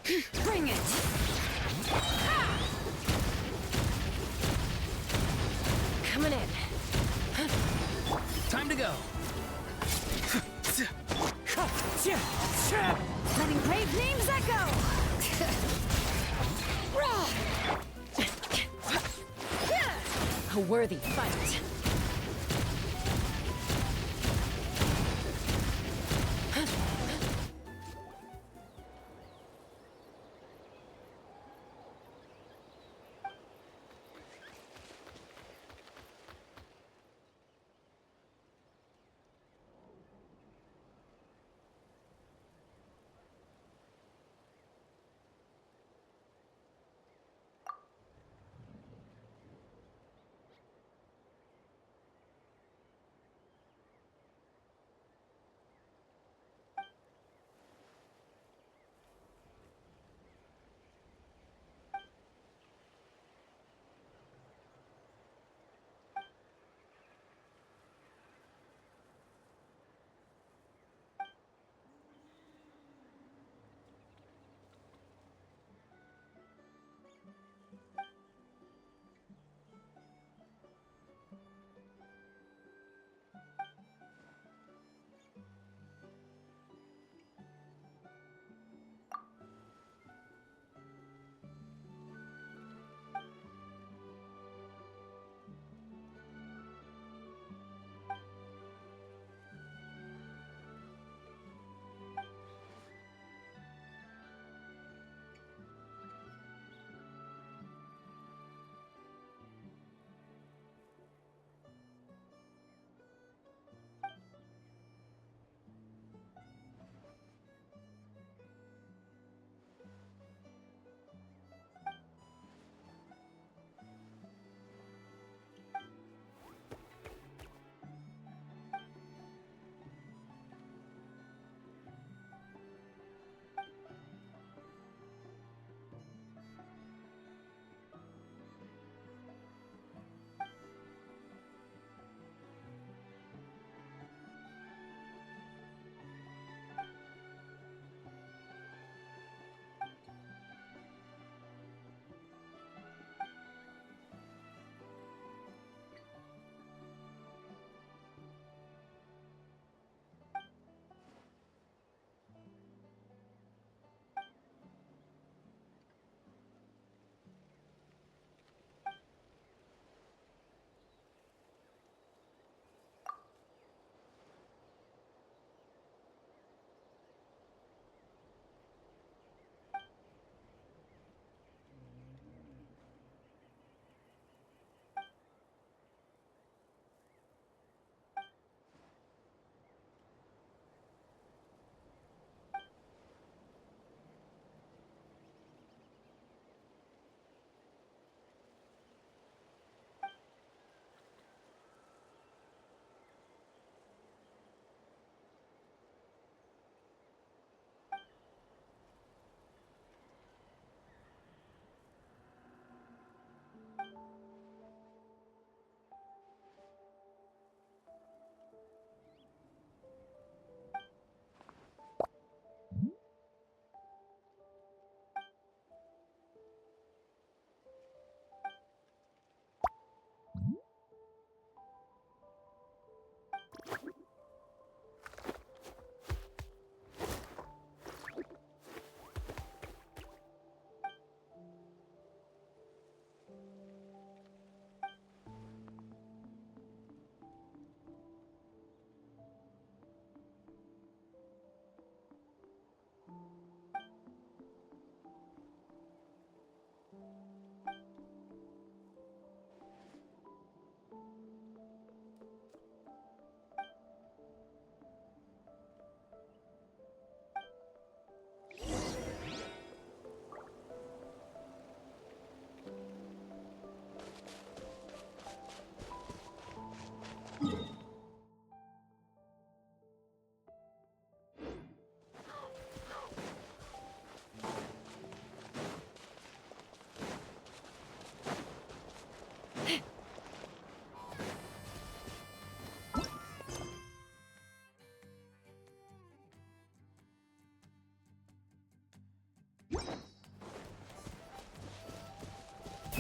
Bring it! Coming in. Time to go. Letting brave names echo! A worthy fight.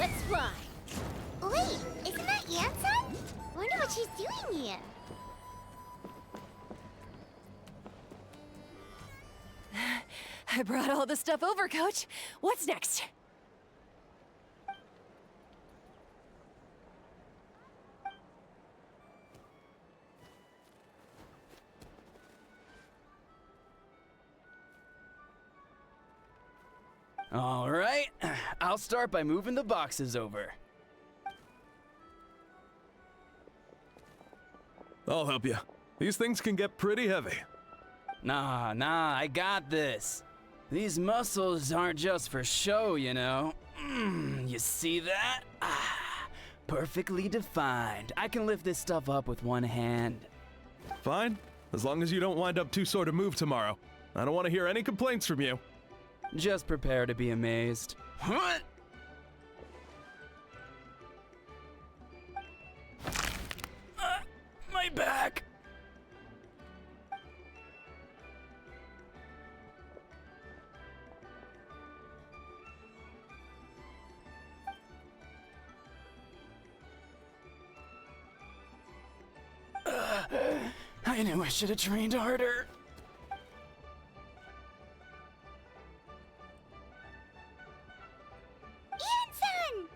Let's fly. Wait, isn't that Iansan? Wonder what she's doing here. I brought all the stuff over, Coach. What's next? All right, I'll start by moving the boxes over. I'll help you. These things can get pretty heavy. Nah, I got this. These muscles aren't just for show, you know. You see that? Perfectly defined. I can lift this stuff up with one hand. Fine, as long as you don't wind up too sore to move tomorrow. I don't want to hear any complaints from you. Just prepare to be amazed. What? My back! I knew I should have trained harder. Iansan!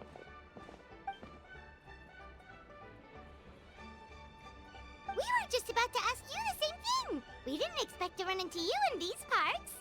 We were just about to ask you the same thing. We didn't expect to run into you in these parts.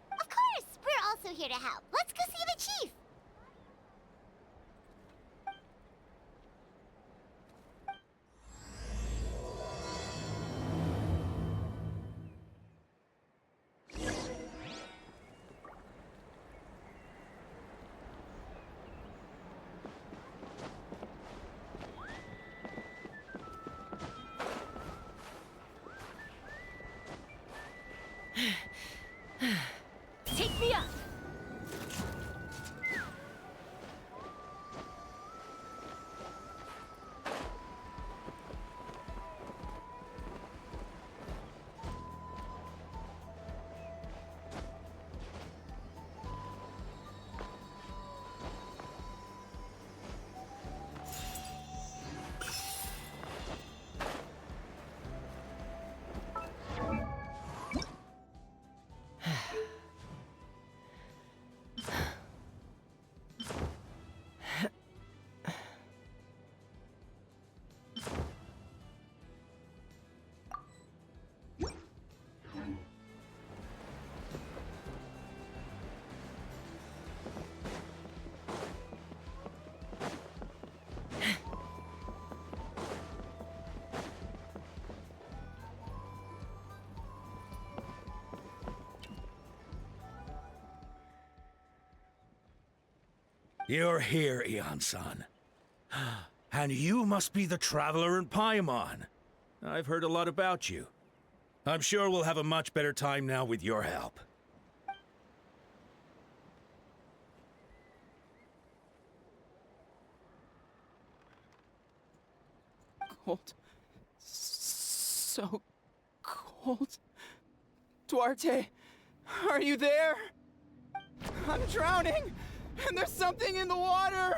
Of course, we're also here to help. Let's go see the chief. Take me up. You're here, Iansan. And you must be the traveler in Paimon. I've heard a lot about you. I'm sure we'll have a much better time now with your help. Cold. So cold. Duarte, are you there? I'm drowning, and there's something in the water!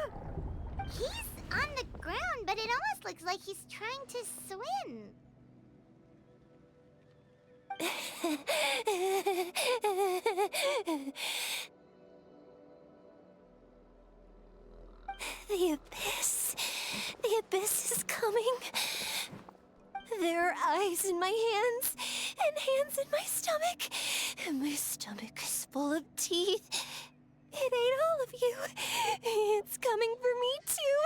He's on the ground, but it almost looks like he's trying to swim. The abyss. The abyss is coming. There are eyes in my hands, and hands in my stomach. And my stomach is full of teeth. It ain't all of you. It's coming for me, too.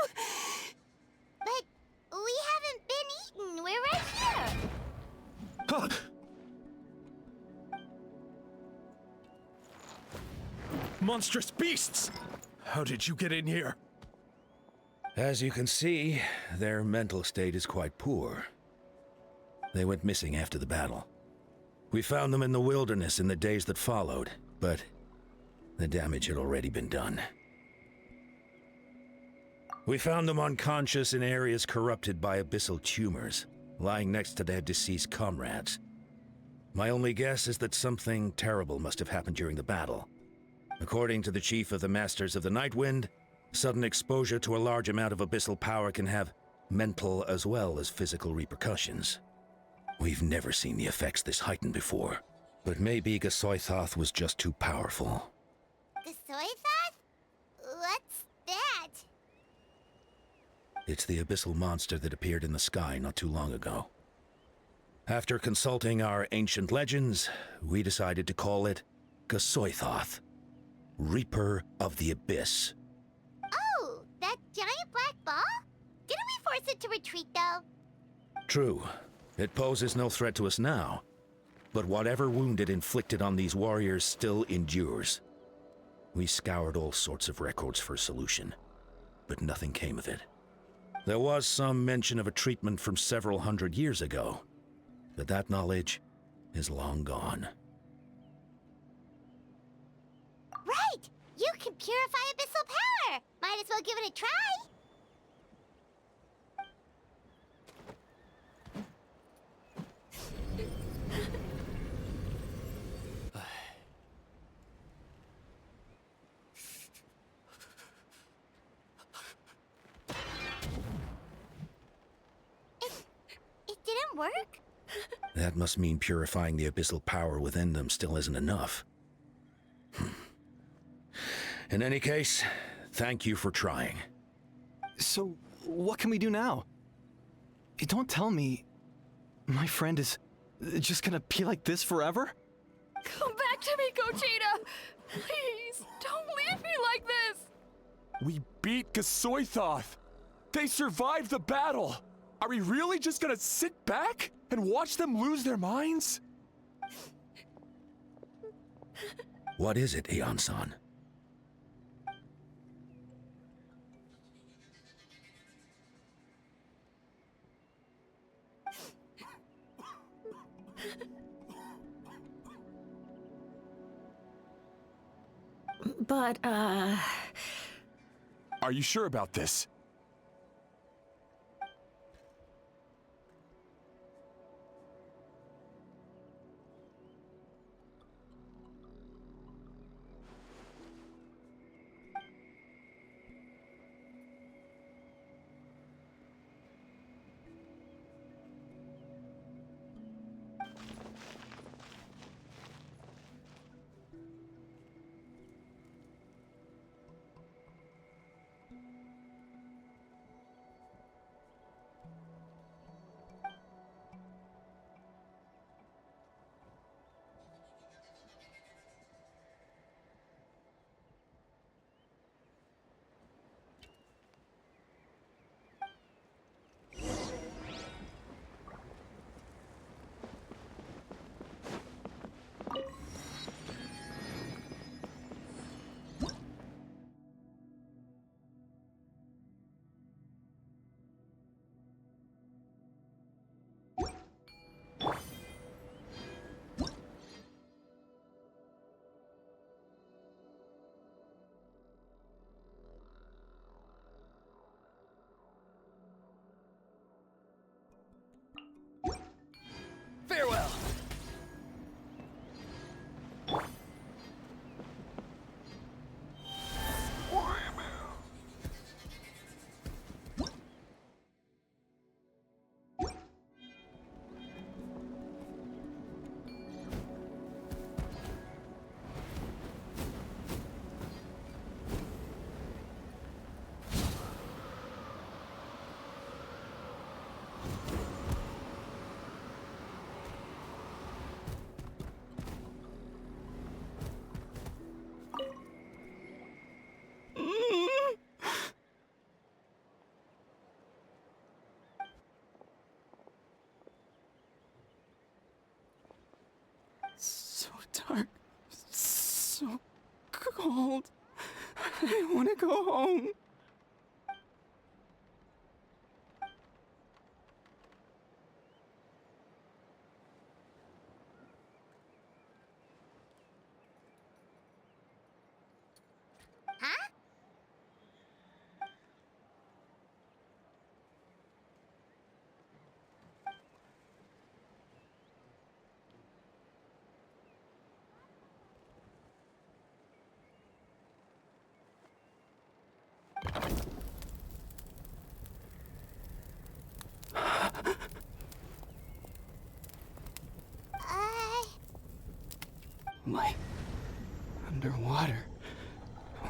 But we haven't been eaten. We're right here. Huh. Monstrous beasts! How did you get in here? As you can see, their mental state is quite poor. They went missing after the battle. We found them in the wilderness in the days that followed, but the damage had already been done. We found them unconscious in areas corrupted by abyssal tumors, lying next to their deceased comrades. My only guess is that something terrible must have happened during the battle. According to the chief of the Masters of the Nightwind, sudden exposure to a large amount of abyssal power can have mental as well as physical repercussions. We've never seen the effects this heightened before, but maybe Gasoithoth was just too powerful. Gasoithoth? What's that? It's the abyssal monster that appeared in the sky not too long ago. After consulting our ancient legends, we decided to call it Gasoithoth, Reaper of the Abyss. Oh, that giant black ball? Didn't we force it to retreat, though? True. It poses no threat to us now, but whatever wound it inflicted on these warriors still endures. We scoured all sorts of records for a solution, but nothing came of it. There was some mention of a treatment from several hundred years ago, but that knowledge is long gone. Right! You can purify abyssal power! Might as well give it a try! It didn't work? That must mean purifying the abyssal power within them still isn't enough. In any case, thank you for trying. So, what can we do now? Don't tell me my friend is just gonna be like this forever? Come back to me, Gogeta! Please, don't leave me like this! We beat Gasoithoth! They survived the battle! Are we really just gonna sit back and watch them lose their minds? What is it, Iansan? But, Are you sure about this? dark, so cold. I want to go home. Huh? Light. Underwater.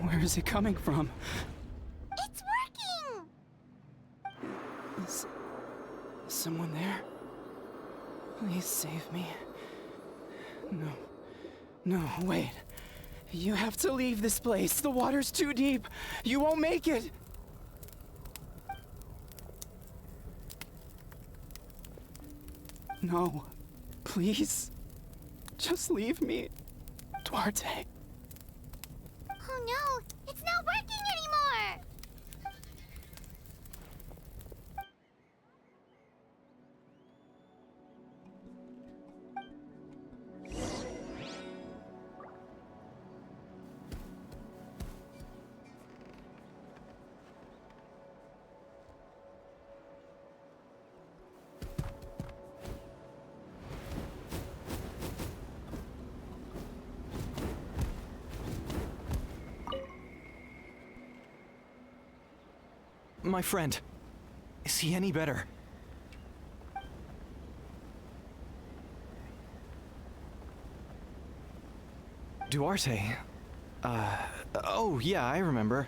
Where is it coming from? It's working! Is someone there? Please save me. No, wait. You have to leave this place. The water's too deep. You won't make it. No, please. Just leave me, Duarte. Oh no, it's not working anymore! My friend. Is he any better? Duarte? Oh yeah, I remember.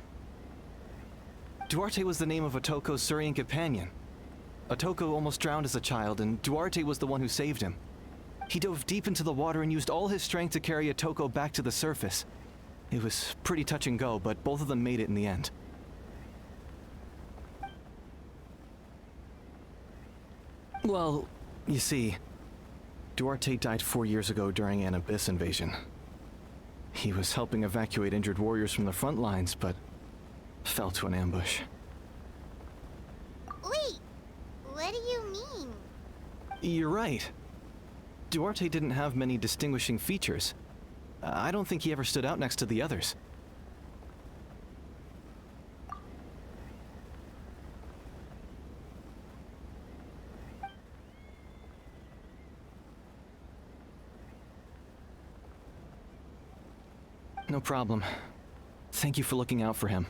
Duarte was the name of Otoko's Surian companion. Otoko almost drowned as a child, and Duarte was the one who saved him. He dove deep into the water and used all his strength to carry Otoko back to the surface. It was pretty touch and go, but both of them made it in the end. Well, you see, Duarte died 4 years ago during an abyss invasion. He was helping evacuate injured warriors from the front lines, but fell to an ambush. Wait, what do you mean? You're right. Duarte didn't have many distinguishing features. I don't think he ever stood out next to the others. No problem. Thank you for looking out for him.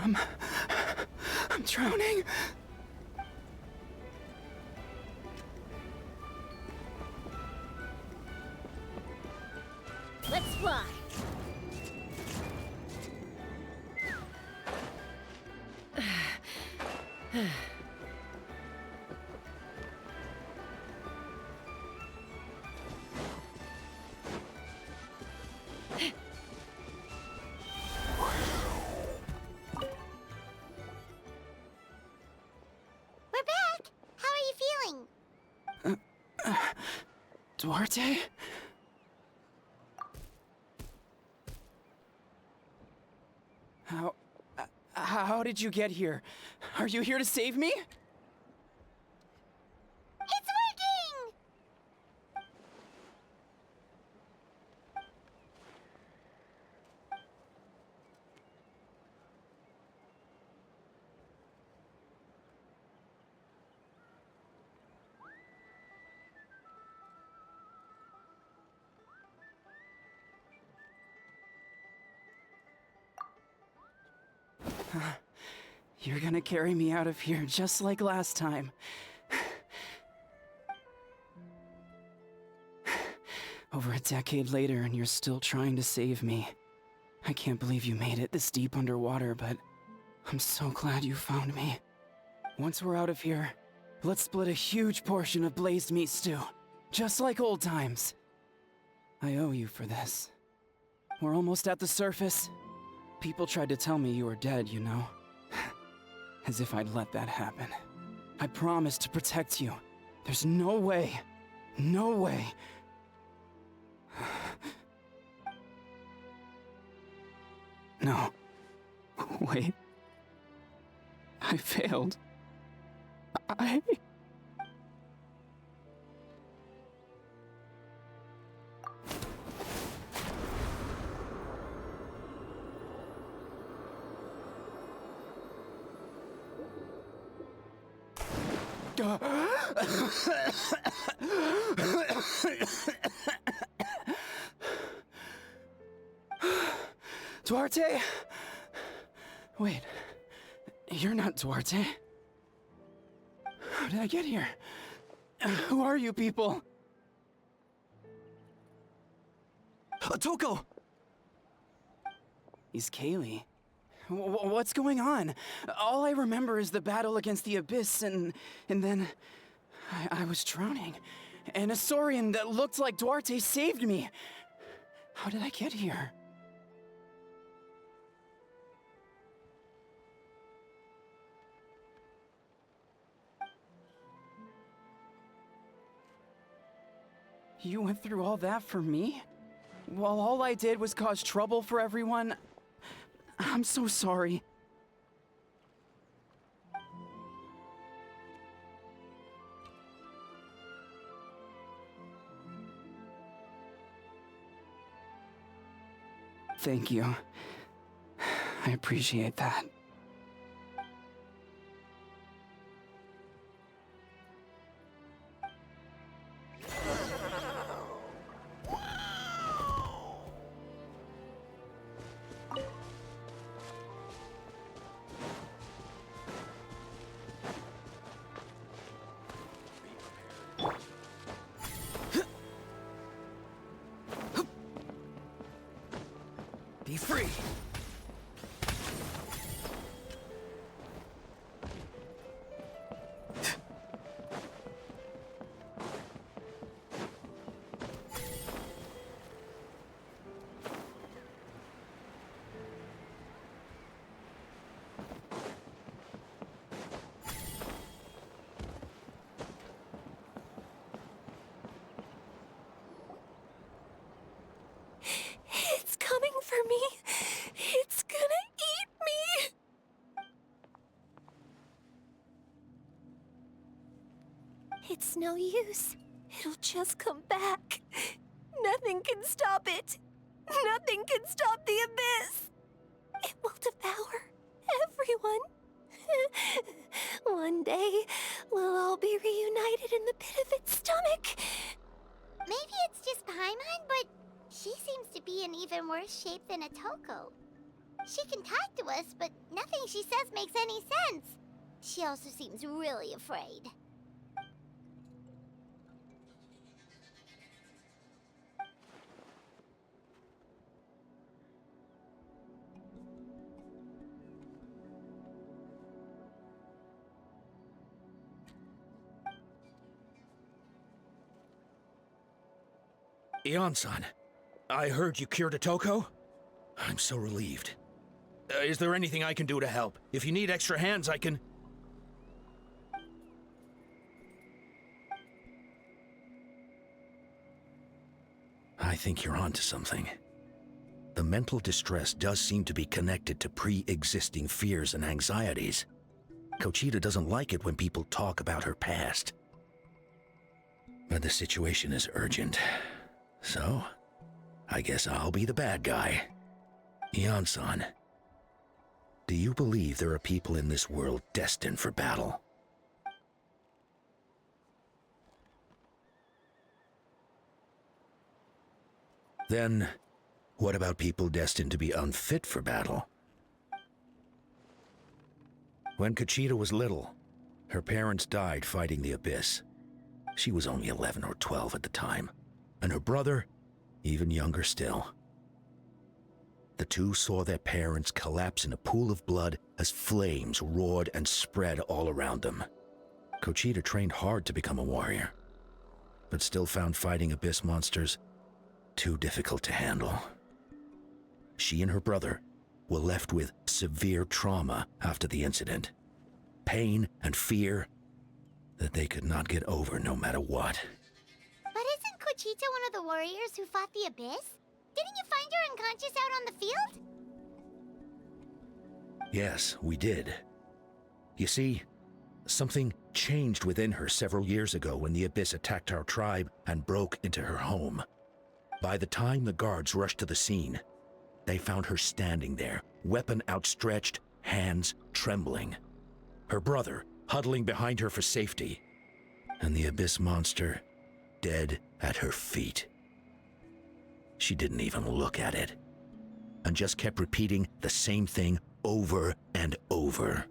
I'm drowning. Let's fly! We're back! How are you feeling? Duarte? How did you get here? Are you here to save me? It's working! You're gonna carry me out of here just like last time. Over a decade later, and you're still trying to save me. I can't believe you made it this deep underwater, but I'm so glad you found me. Once we're out of here, let's split a huge portion of blazed meat stew, just like old times. I owe you for this. We're almost at the surface. People tried to tell me you were dead, you know. As if I'd let that happen. I promised to protect you. There's no way. No way. No. Wait. I failed. Duarte? Wait, you're not Duarte. How did I get here? Who are you people? Toko! He's Kaylee. What's going on? All I remember is the battle against the Abyss, and then I was drowning. And a Saurian that looked like Duarte saved me. How did I get here? You went through all that for me? While all I did was cause trouble for everyone? I'm so sorry. Thank you. I appreciate that. Be free! It's coming for me. It's gonna eat me. It's no use. It'll just come back. Nothing can stop it. Nothing can stop the abyss. It will devour everyone. One day, we'll all be reunited in the pit of its stomach. Maybe it's just Paimon, but she seems to be in even worse shape than a Toko. She can talk to us, but nothing she says makes any sense. She also seems really afraid. Iansan, I heard you cured a Toko? I'm so relieved. Is there anything I can do to help? If you need extra hands, I can... I think you're onto something. The mental distress does seem to be connected to pre-existing fears and anxieties. Kochita doesn't like it when people talk about her past. But the situation is urgent. So, I guess I'll be the bad guy. Iansan, do you believe there are people in this world destined for battle? Then, what about people destined to be unfit for battle? When Conchita was little, her parents died fighting the Abyss. She was only 11 or 12 at the time, and her brother, even younger still. The two saw their parents collapse in a pool of blood as flames roared and spread all around them. Conchita trained hard to become a warrior, but still found fighting Abyss monsters too difficult to handle. She and her brother were left with severe trauma after the incident. Pain and fear that they could not get over no matter what. But isn't Conchita one of the warriors who fought the Abyss? Didn't you find her unconscious out on the field? Yes, we did. You see, something changed within her several years ago when the Abyss attacked our tribe and broke into her home. By the time the guards rushed to the scene, they found her standing there, weapon outstretched, hands trembling. Her brother huddling behind her for safety, and the Abyss monster dead at her feet. She didn't even look at it, and just kept repeating the same thing over and over.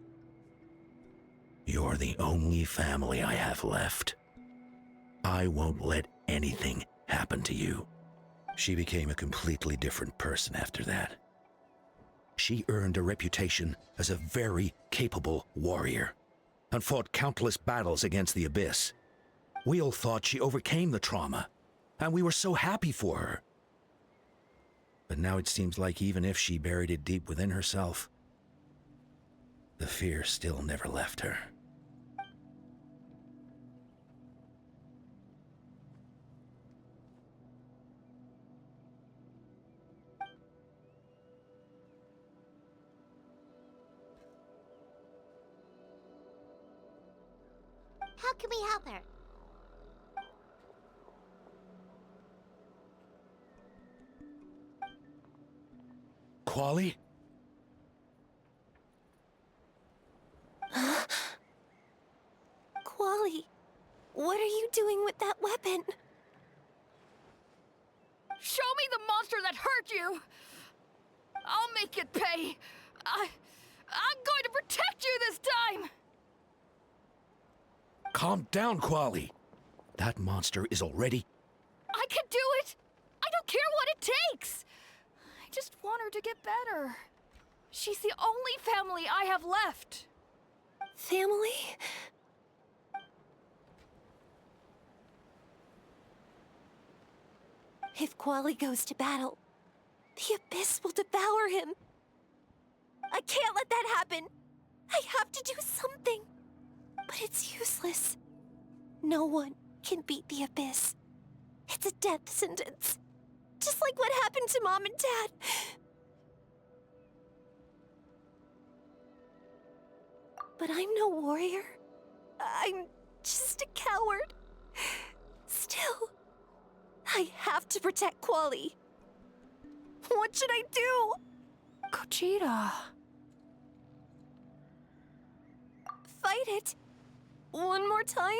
You're the only family I have left. I won't let anything happen to you. She became a completely different person after that. She earned a reputation as a very capable warrior and fought countless battles against the Abyss. We all thought she overcame the trauma, and we were so happy for her. But now it seems like even if she buried it deep within herself, the fear still never left her. How can we help her? Quali? Quali, what are you doing with that weapon? Show me the monster that hurt you! I'll make it pay! I'm going to protect you this time! Calm down, Quali. That monster is already... I can do it! I don't care what it takes! I just want her to get better. She's the only family I have left. Family? If Quali goes to battle, the Abyss will devour him. I can't let that happen. I have to do something. But it's useless. No one can beat the Abyss. It's a death sentence. Just like what happened to Mom and Dad. But I'm no warrior. I'm just a coward. Still, I have to protect Quali. What should I do? Conchita. Fight it. One more time?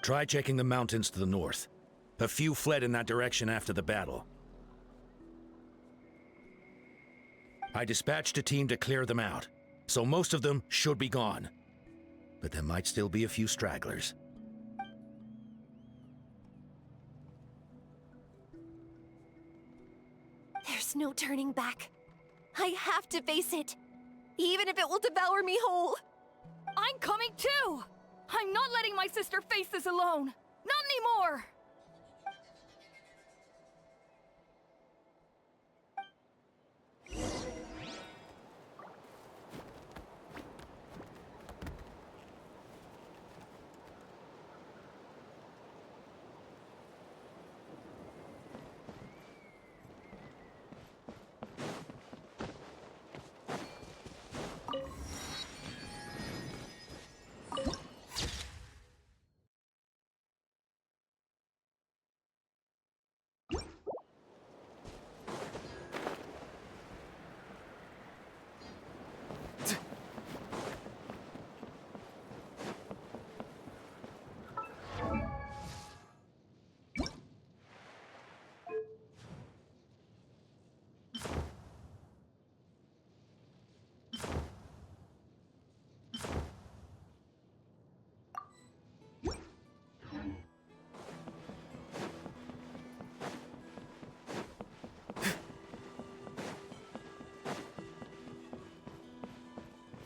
Try checking the mountains to the north. A few fled in that direction after the battle. I dispatched a team to clear them out, so most of them should be gone. But there might still be a few stragglers. There's no turning back. I have to face it, even if it will devour me whole. I'm coming too! I'm not letting my sister face this alone! Not anymore!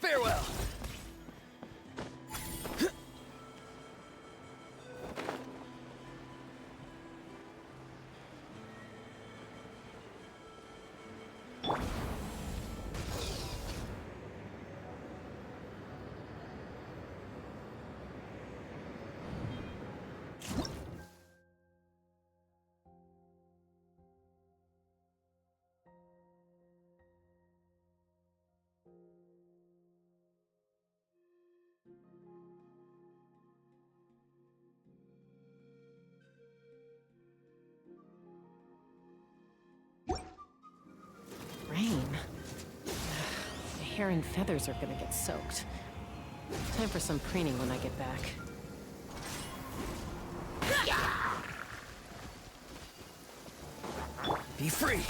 Farewell. Rain. My hair and feathers are gonna get soaked. Time for some preening when I get back. Be free.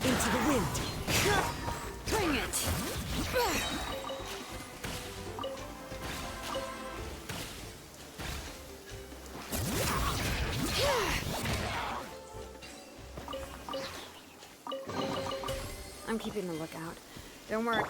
Into the wind. Bring it! I'm keeping the lookout. Don't worry.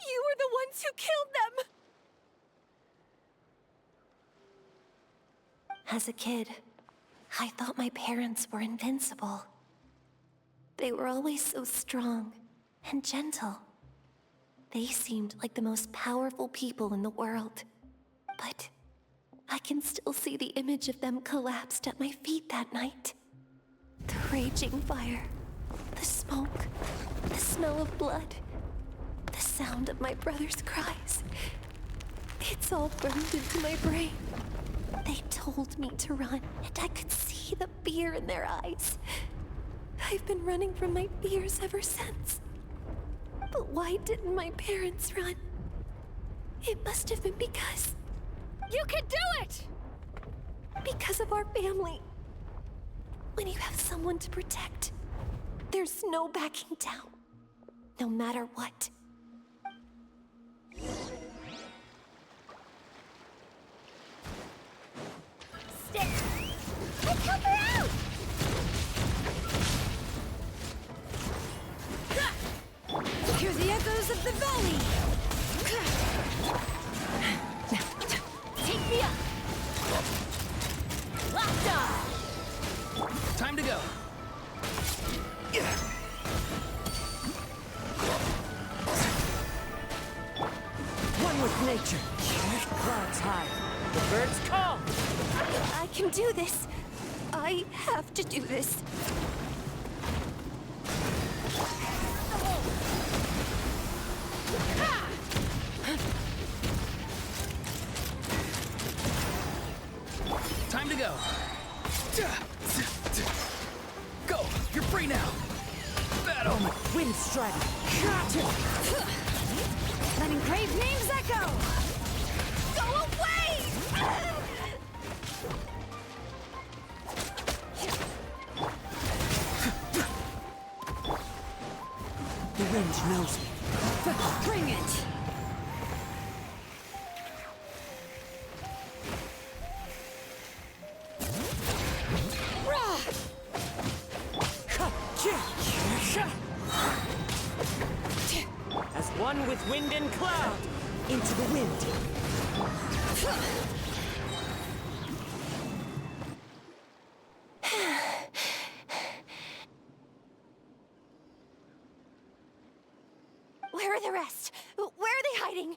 You were the ones who killed them! As a kid, I thought my parents were invincible. They were always so strong and gentle. They seemed like the most powerful people in the world. But I can still see the image of them collapsed at my feet that night. The raging fire, the smoke, the smell of blood, the sound of my brother's cries. It's all burned into my brain. They told me to run, and I could see the fear in their eyes. I've been running from my fears ever since. But why didn't my parents run? It must have been because... You can do it! Because of our family. When you have someone to protect, there's no backing down, no matter what. Stick! Let's help her out! Hear the echoes of the valley! Take me up! Locked on! Time to go. One with nature. Clouds high. The birds call. I can do this. I have to do this. Time to go. Go! You're free now! Battle! Wind strike! Letting grave names echo! Go away! The wind knows me. Bring it! As one with wind and cloud, into the wind. Where are the rest? Where are they hiding?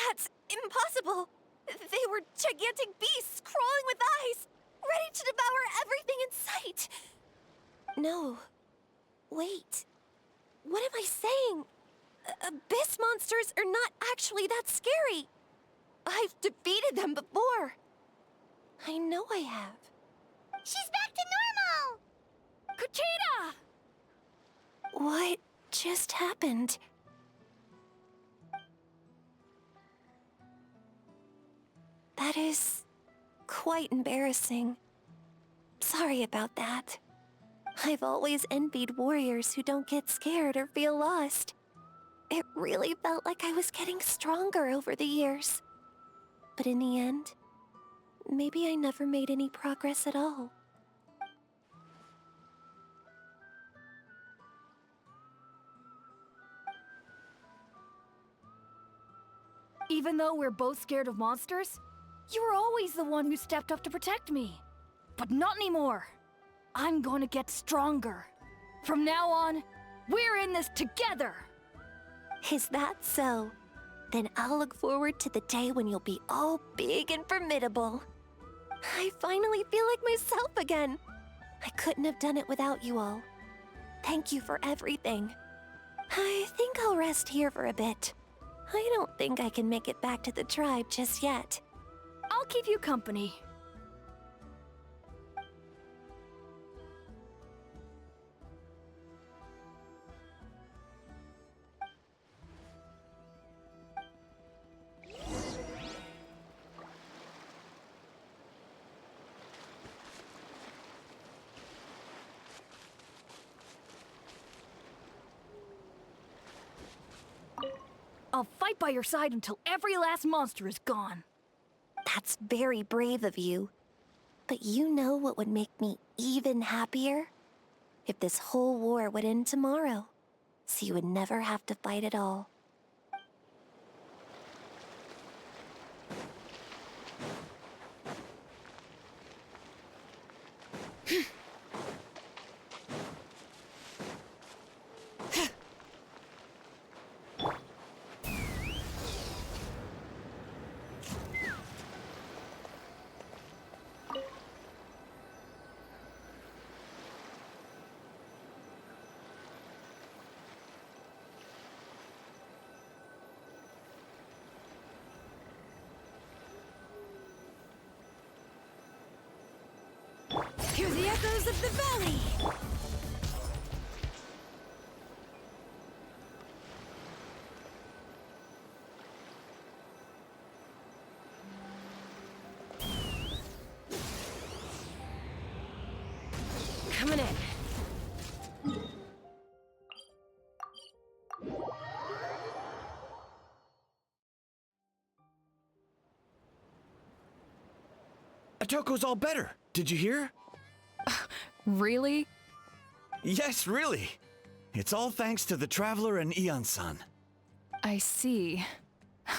That's impossible. They were gigantic beasts crawling with eyes, ready to devour everything in sight. No. Wait. What am I saying? Abyss monsters are not actually that scary. I've defeated them before. I know I have. She's back to normal! Kuchita! What just happened? That is quite embarrassing. Sorry about that. I've always envied warriors who don't get scared or feel lost. It really felt like I was getting stronger over the years. But in the end, maybe I never made any progress at all. Even though we're both scared of monsters, you were always the one who stepped up to protect me. But not anymore. I'm going to get stronger. From now on, we're in this together. Is that so? Then I'll look forward to the day when you'll be all big and formidable. I finally feel like myself again. I couldn't have done it without you all. Thank you for everything. I think I'll rest here for a bit. I don't think I can make it back to the tribe just yet. I'll keep you company. I'll fight by your side until every last monster is gone. That's very brave of you. But you know what would make me even happier? If this whole war would end tomorrow, so you would never have to fight at all. Hear the echoes of the valley! Coming in. Atoko's all better. Did you hear? Really? Yes, really. It's all thanks to the Traveler and Iansan. I see.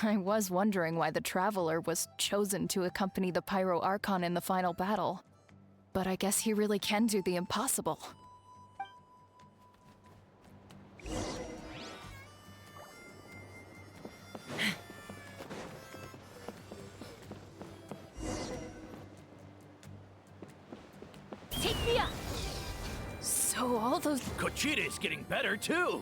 I was wondering why the Traveler was chosen to accompany the Pyro Archon in the final battle. But I guess he really can do the impossible. Take me up! So all those... Kuchita's getting better, too!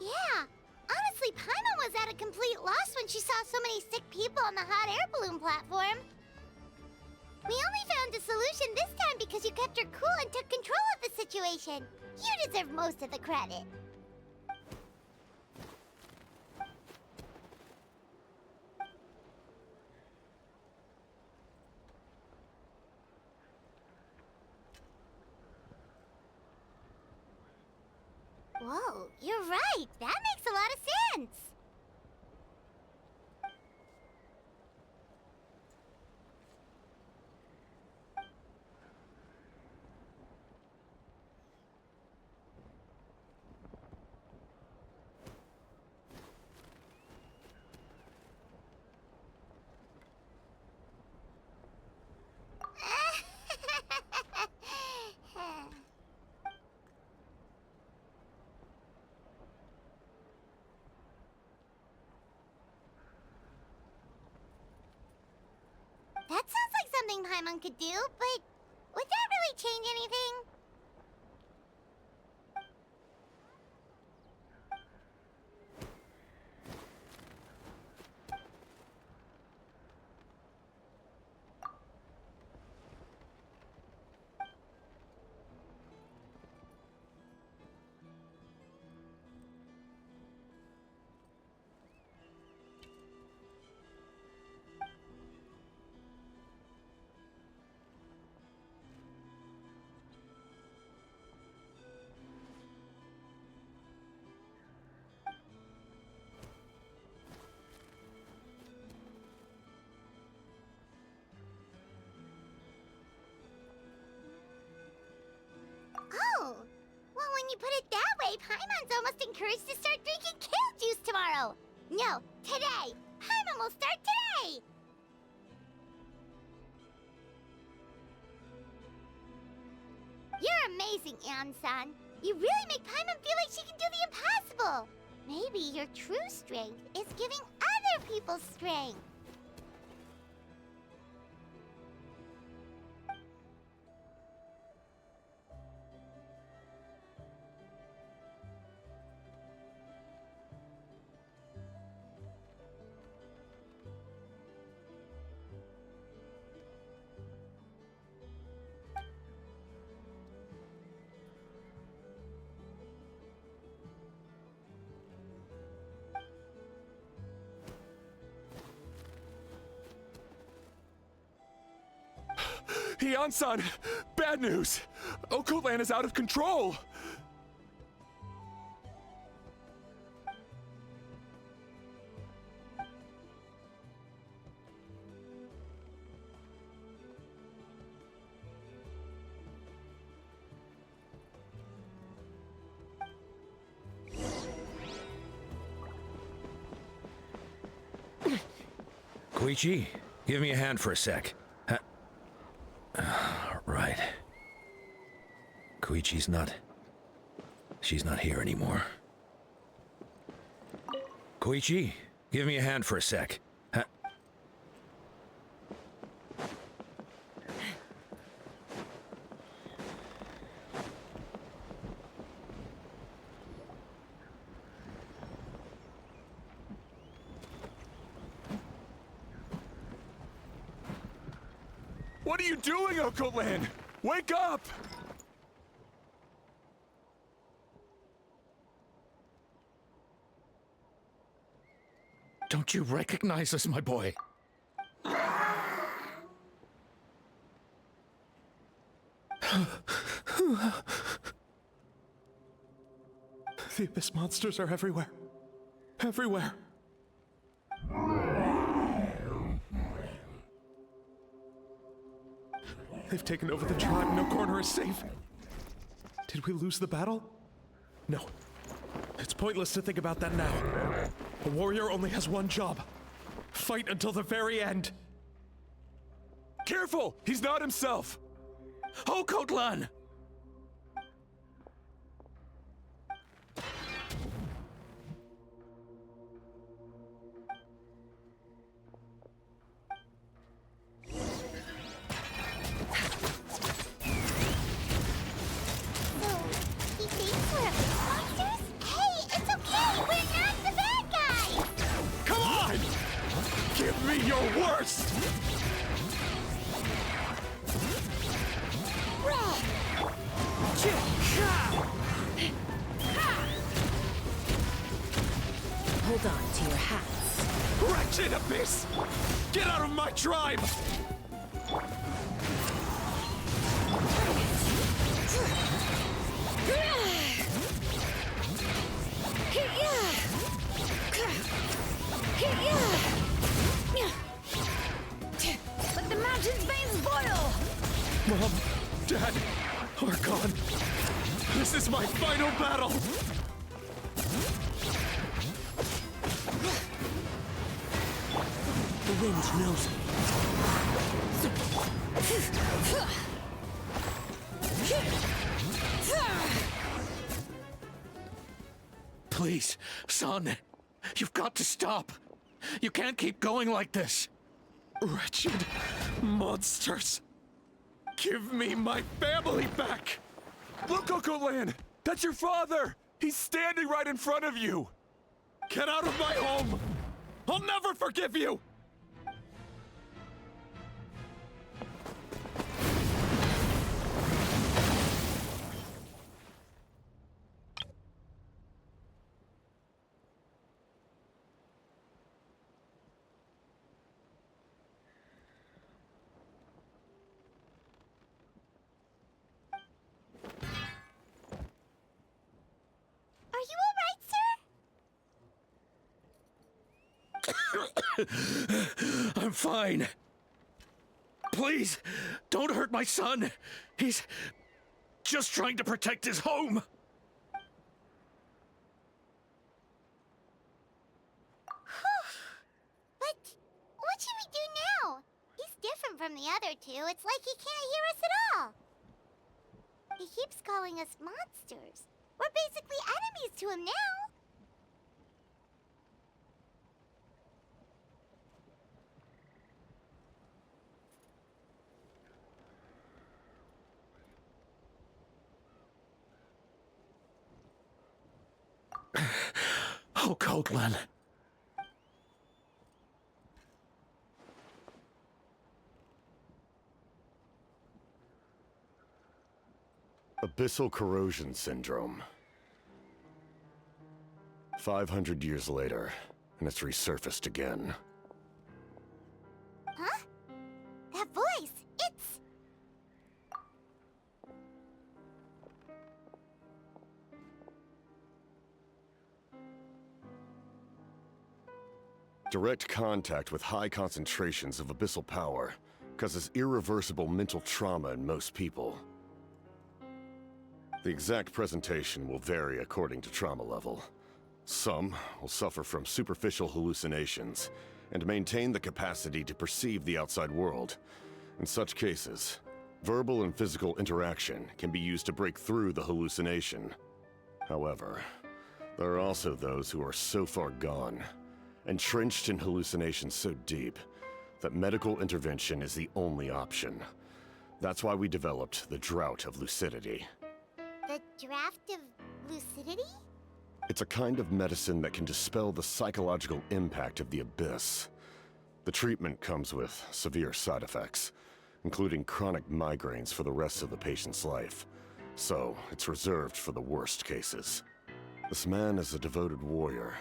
Yeah, honestly, Paimon was at a complete loss when she saw so many sick people on the hot air balloon platform. We only found a solution this time because you kept your cool and took control of the situation. You deserve most of the credit. You're right. That makes a lot of sense. That sounds like something Paimon could do, but would that really change anything? Oh, well, when you put it that way, Paimon's almost encouraged to start drinking kale juice tomorrow. No, today. Paimon will start today. You're amazing, Iansan. You really make Paimon feel like she can do the impossible. Maybe your true strength is giving other people strength. Iansan! Bad news! Okoland is out of control! Koichi, give me a hand for a sec. Right. Koichi's not... She's not here anymore. Koichi, give me a hand for a sec. What are you doing, Okoland? Wake up! Don't you recognize us, my boy? The Abyss monsters are everywhere. Everywhere. They've taken over the tribe. No corner is safe. Did we lose the battle? No. It's pointless to think about that now. A warrior only has one job. Fight until the very end. Careful! He's not himself! Okoland! Hold on to your hats. Wretched Abyss! Get out of my tribe! Spoil! Mom, Dad, Archon. This is my final battle. The wind knows me. Please, son. You've got to stop. You can't keep going like this. Wretched monsters. Give me my family back. Look, Uncle Lan! That's your father! He's standing right in front of you! Get out of my home. I'll never forgive you. Are you all right, sir? I'm fine. Please, don't hurt my son. He's just trying to protect his home. But what should we do now? He's different from the other two. It's like he can't hear us at all. He keeps calling us monsters. We're basically enemies to him now. Oh, Coatlan. Abyssal corrosion syndrome. 500 years later, and it's resurfaced again. Huh? That voice, it's... Direct contact with high concentrations of abyssal power causes irreversible mental trauma in most people. The exact presentation will vary according to trauma level. Some will suffer from superficial hallucinations and maintain the capacity to perceive the outside world. In such cases, verbal and physical interaction can be used to break through the hallucination. However, there are also those who are so far gone, entrenched in hallucinations so deep, that medical intervention is the only option. That's why we developed the Drought of Lucidity. The draft of lucidity? It's a kind of medicine that can dispel the psychological impact of the abyss. The treatment comes with severe side effects, including chronic migraines for the rest of the patient's life. So, it's reserved for the worst cases. This man is a devoted warrior,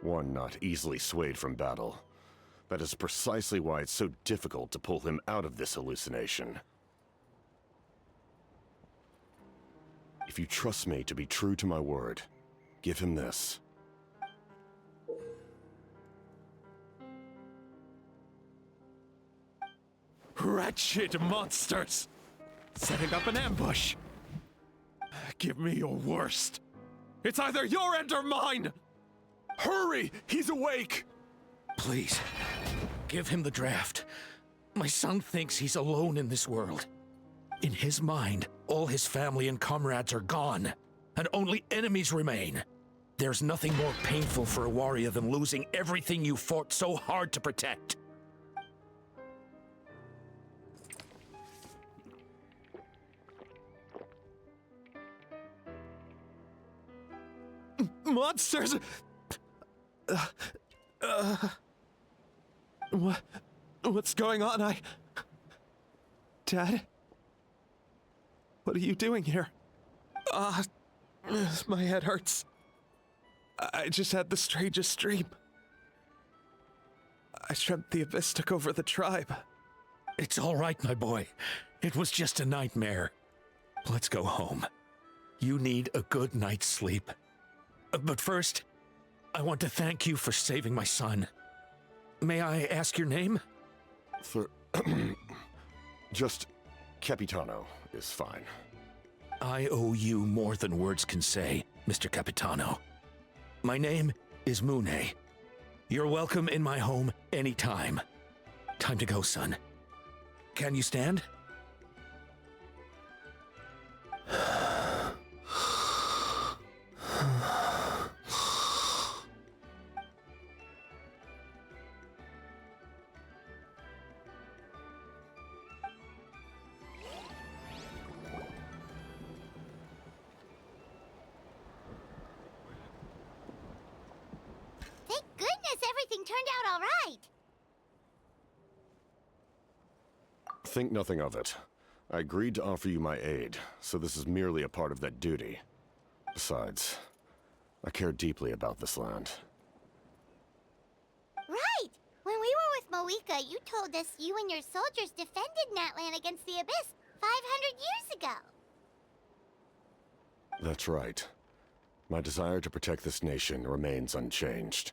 one not easily swayed from battle. That is precisely why it's so difficult to pull him out of this hallucination. If you trust me to be true to my word, give him this. Wretched monsters! Setting up an ambush. Give me your worst. It's either your end or mine! Hurry! He's awake! Please, give him the draft. My son thinks he's alone in this world. In his mind, all his family and comrades are gone, and only enemies remain. There's nothing more painful for a warrior than losing everything you fought so hard to protect. Monsters! What's going on? Dad? What are you doing here? My head hurts. I just had the strangest dream. I dreamt the abyss took over the tribe. It's all right, my boy. It was just a nightmare. Let's go home. You need a good night's sleep. But first, I want to thank you for saving my son. May I ask your name? Just Capitano is fine. I owe you more than words can say, Mr. Capitano. My name is Mune. You're welcome in my home anytime. Time to go, son. Can you stand? Thank goodness everything turned out all right. Think nothing of it. I agreed to offer you my aid, so this is merely a part of that duty. Besides, I care deeply about this land. Right! When we were with Moika, you told us you and your soldiers defended Natlan against the Abyss 500 years ago. That's right. My desire to protect this nation remains unchanged.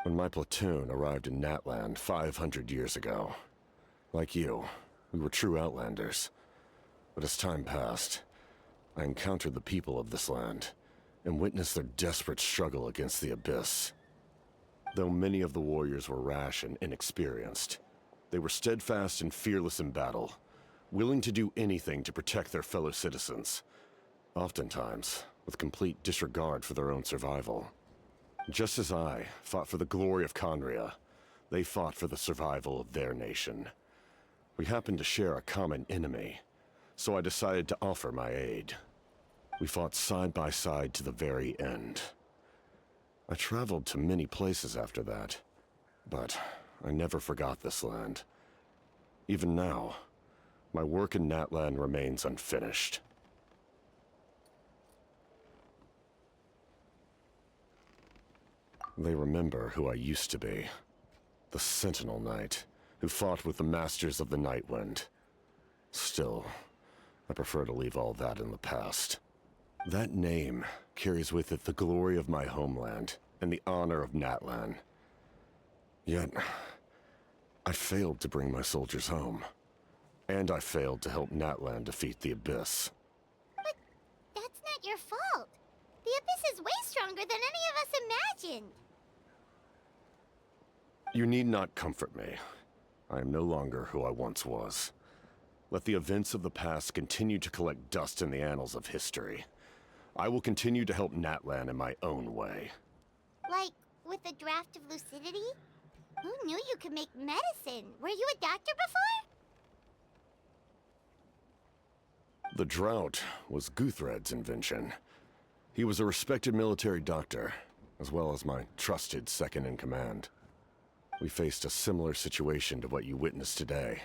When my platoon arrived in Natland 500 years ago, like you, we were true outlanders. But as time passed, I encountered the people of this land and witnessed their desperate struggle against the Abyss. Though many of the warriors were rash and inexperienced, they were steadfast and fearless in battle, willing to do anything to protect their fellow citizens, oftentimes with complete disregard for their own survival. Just as I fought for the glory of Conria, they fought for the survival of their nation. We happened to share a common enemy, so I decided to offer my aid. We fought side by side to the very end. I traveled to many places after that, but I never forgot this land. Even now, my work in Natlan remains unfinished. They remember who I used to be. The Sentinel Knight, who fought with the Masters of the Nightwind. Still, I prefer to leave all that in the past. That name carries with it the glory of my homeland and the honor of Natlan. Yet, I failed to bring my soldiers home. And I failed to help Natlan defeat the Abyss. But that's not your fault. The Abyss is way stronger than any of us imagined. You need not comfort me. I am no longer who I once was. Let the events of the past continue to collect dust in the annals of history. I will continue to help Natlan in my own way. Like, with a draft of lucidity? Who knew you could make medicine? Were you a doctor before? The drought was Guthred's invention. He was a respected military doctor, as well as my trusted second-in-command. We faced a similar situation to what you witnessed today.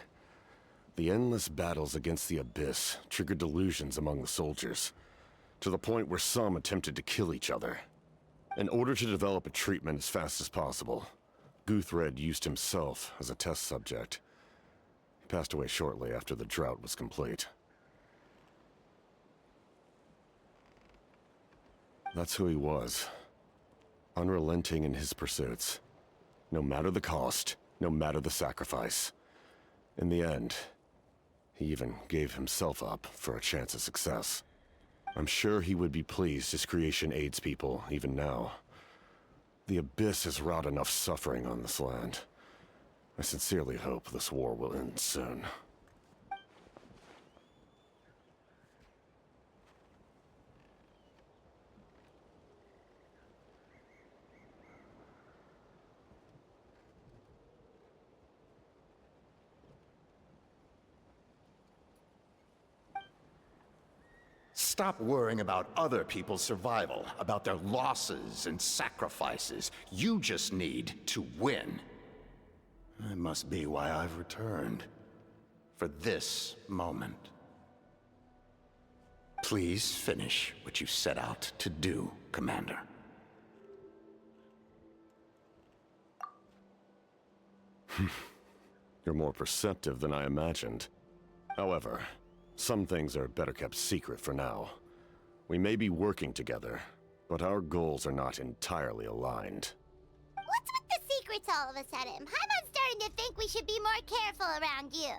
The endless battles against the Abyss triggered delusions among the soldiers, to the point where some attempted to kill each other. In order to develop a treatment as fast as possible, Guthred used himself as a test subject. He passed away shortly after the drought was complete. That's who he was. Unrelenting in his pursuits. No matter the cost, no matter the sacrifice. In the end, he even gave himself up for a chance at success. I'm sure he would be pleased his creation aids people even now. The Abyss has wrought enough suffering on this land. I sincerely hope this war will end soon. Stop worrying about other people's survival, about their losses and sacrifices. You just need to win. That must be why I've returned. For this moment. Please finish what you set out to do, Commander. You're more perceptive than I imagined. However, some things are better kept secret for now. We may be working together, but our goals are not entirely aligned. What's with the secrets all of a sudden? I'm starting to think we should be more careful around you.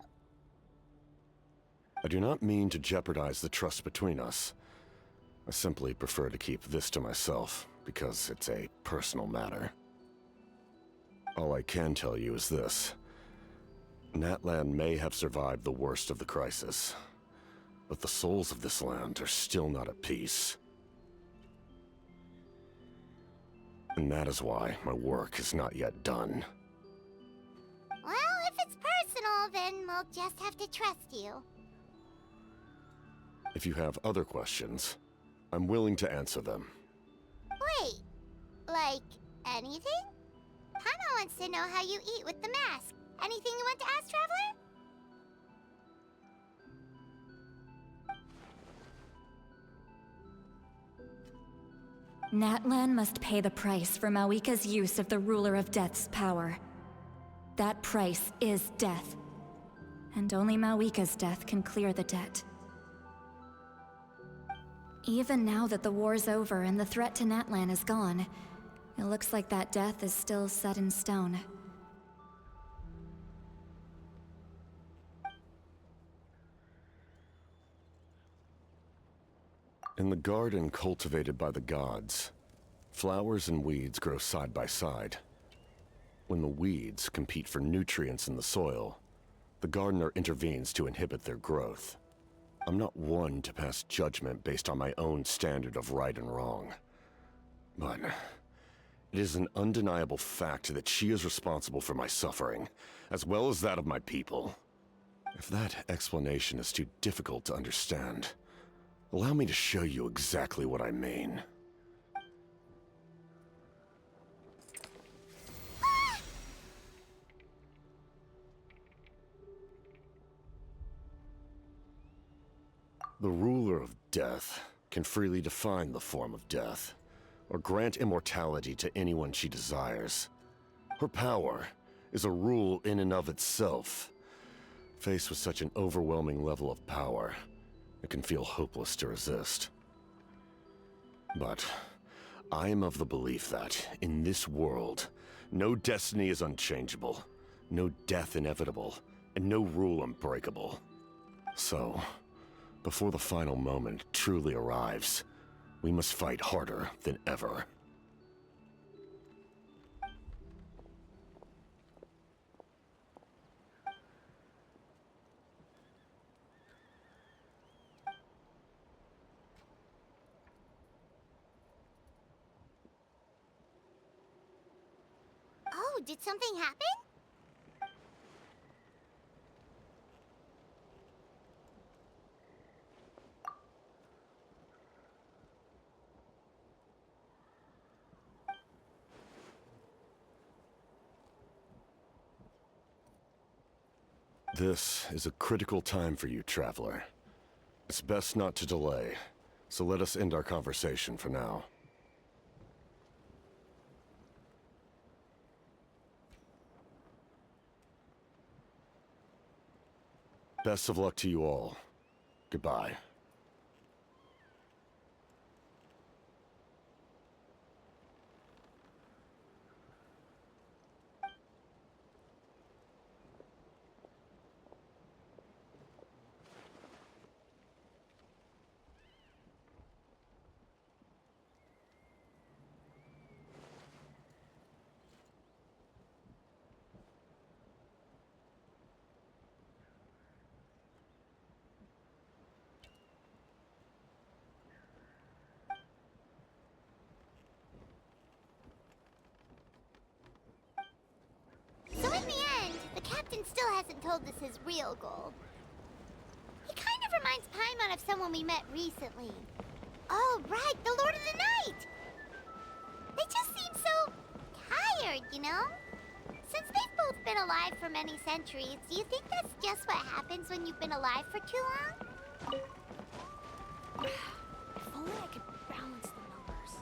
I do not mean to jeopardize the trust between us. I simply prefer to keep this to myself, because it's a personal matter. All I can tell you is this. Natlan may have survived the worst of the crisis, but the souls of this land are still not at peace. And that is why my work is not yet done. Well, if it's personal, then we'll just have to trust you. If you have other questions, I'm willing to answer them. Wait, like anything? Paimon wants to know how you eat with the mask. Anything you want to ask, Traveler? Natlan must pay the price for Mawika's use of the Ruler of Death's power. That price is death. And only Mawika's death can clear the debt. Even now that the war's over and the threat to Natlan is gone, it looks like that death is still set in stone. In the garden cultivated by the gods, flowers and weeds grow side by side. When the weeds compete for nutrients in the soil, the gardener intervenes to inhibit their growth. I'm not one to pass judgment based on my own standard of right and wrong. But it is an undeniable fact that she is responsible for my suffering, as well as that of my people. If that explanation is too difficult to understand, allow me to show you exactly what I mean. The ruler of death can freely define the form of death, or grant immortality to anyone she desires. Her power is a rule in and of itself. Faced with such an overwhelming level of power, it can feel hopeless to resist. But I am of the belief that, in this world, no destiny is unchangeable, no death inevitable, and no rule unbreakable. So, before the final moment truly arrives, we must fight harder than ever. Oh, did something happen? This is a critical time for you, Traveler. It's best not to delay, so let us end our conversation for now. Best of luck to you all. Goodbye. So in the end, the captain still hasn't told us his real goal. He kind of reminds Paimon of someone we met recently. Oh, right, the Lord of the Night! They just seem so tired, you know? Since they've both been alive for many centuries, do you think that's just what happens when you've been alive for too long? If only I could balance the numbers.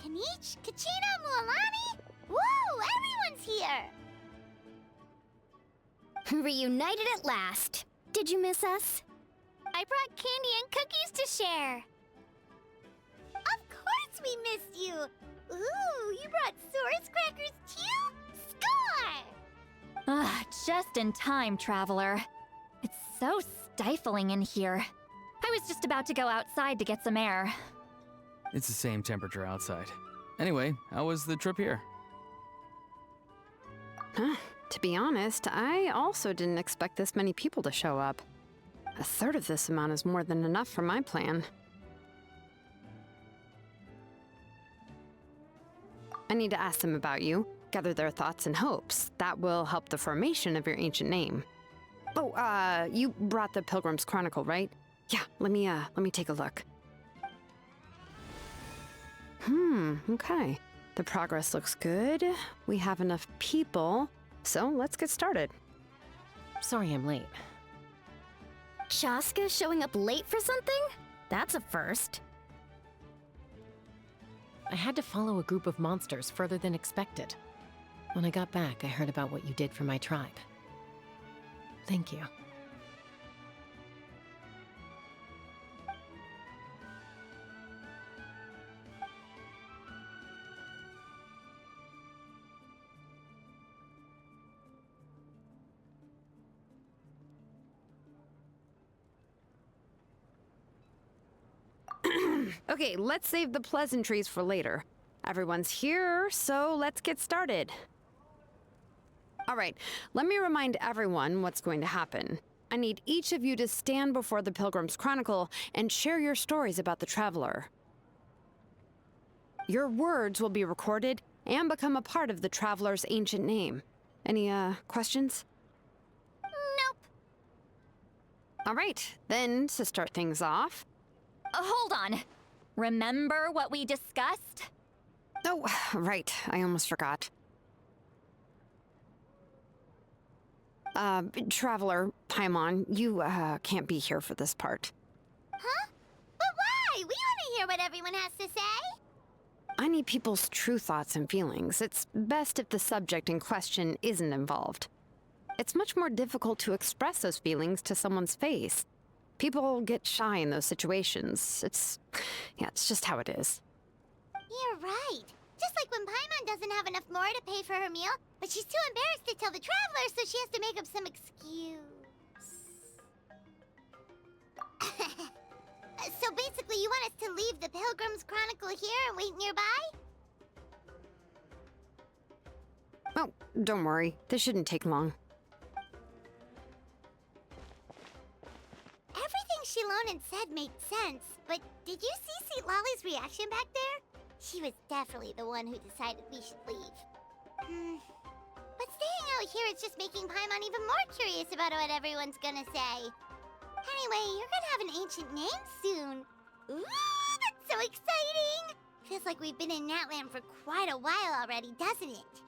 Kanich, Kachina, Mualani? Woo! Everyone's here! Reunited at last. Did you miss us? I brought candy and cookies to share. Of course we missed you! Ooh, you brought Source crackers too? Score! Just in time, Traveler. It's so stifling in here. I was just about to go outside to get some air. It's the same temperature outside. Anyway, how was the trip here? To be honest, I also didn't expect this many people to show up. A third of this amount is more than enough for my plan. I need to ask them about you, gather their thoughts and hopes. That will help the formation of your ancient name. Oh, you brought the Pilgrim's Chronicle, right? Yeah, let me take a look. Okay. The progress looks good. We have enough people, so let's get started. Sorry I'm late. Chaska showing up late for something? That's a first. I had to follow a group of monsters further than expected. When I got back, I heard about what you did for my tribe. Thank you. Okay, let's save the pleasantries for later. Everyone's here, so let's get started. All right, let me remind everyone what's going to happen. I need each of you to stand before the Pilgrim's Chronicle and share your stories about the Traveler. Your words will be recorded and become a part of the Traveler's ancient name. Any, questions? Nope. All right, then, to start things off... Hold on. Remember what we discussed? Oh, right, I almost forgot. Traveler, Paimon, you, can't be here for this part. Huh? But why? We want to hear what everyone has to say. I need people's true thoughts and feelings. It's best if the subject in question isn't involved. It's much more difficult to express those feelings to someone's face. People get shy in those situations. It's just how it is. You're right. Just like when Paimon doesn't have enough more to pay for her meal, but she's too embarrassed to tell the Traveler, so she has to make up some excuse. So basically, you want us to leave the Pilgrim's Chronicle here and wait nearby? Oh, don't worry. This shouldn't take long. Everything Shilonen said made sense, but did you see Sweet Lolly's reaction back there? She was definitely the one who decided we should leave. But staying out here is just making Paimon even more curious about what everyone's gonna say. Anyway, you're gonna have an ancient name soon. Ooh, that's so exciting! Feels like we've been in Natland for quite a while already, doesn't it?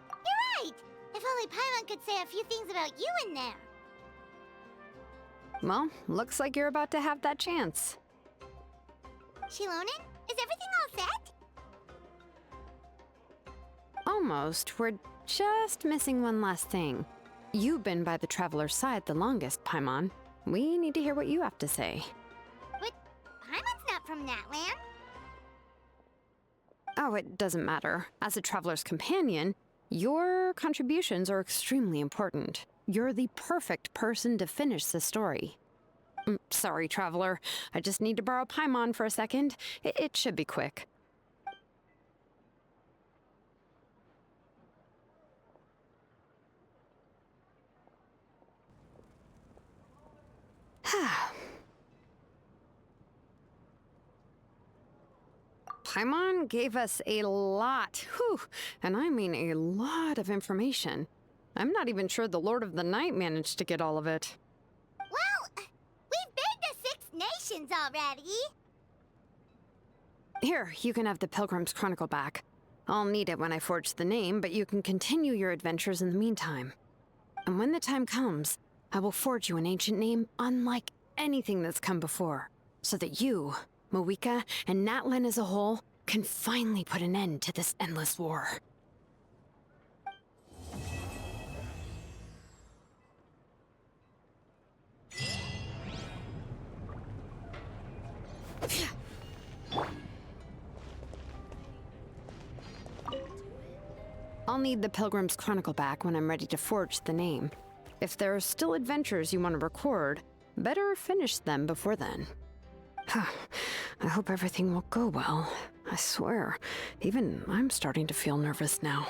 You're right! If only Paimon could say a few things about you in there. Well, looks like you're about to have that chance. Shilonen, is everything all set? Almost. We're just missing one last thing. You've been by the Traveler's side the longest, Paimon. We need to hear what you have to say. But Paimon's not from Natland. Oh, it doesn't matter. As a Traveler's companion, your contributions are extremely important. You're the perfect person to finish the story. Sorry, Traveler. I just need to borrow Paimon for a second. It should be quick. Paimon gave us a lot, and I mean a lot of information. I'm not even sure the Lord of the Night managed to get all of it. Well, we've been to 6 nations already. Here, you can have the Pilgrim's Chronicle back. I'll need it when I forge the name, but you can continue your adventures in the meantime. And when the time comes, I will forge you an ancient name unlike anything that's come before, so that you, Moika, and Natlin as a whole can finally put an end to this endless war. I'll need the Pilgrim's Chronicle back when I'm ready to forge the name. If there are still adventures you want to record, better finish them before then. I hope everything will go well. I swear, even I'm starting to feel nervous now.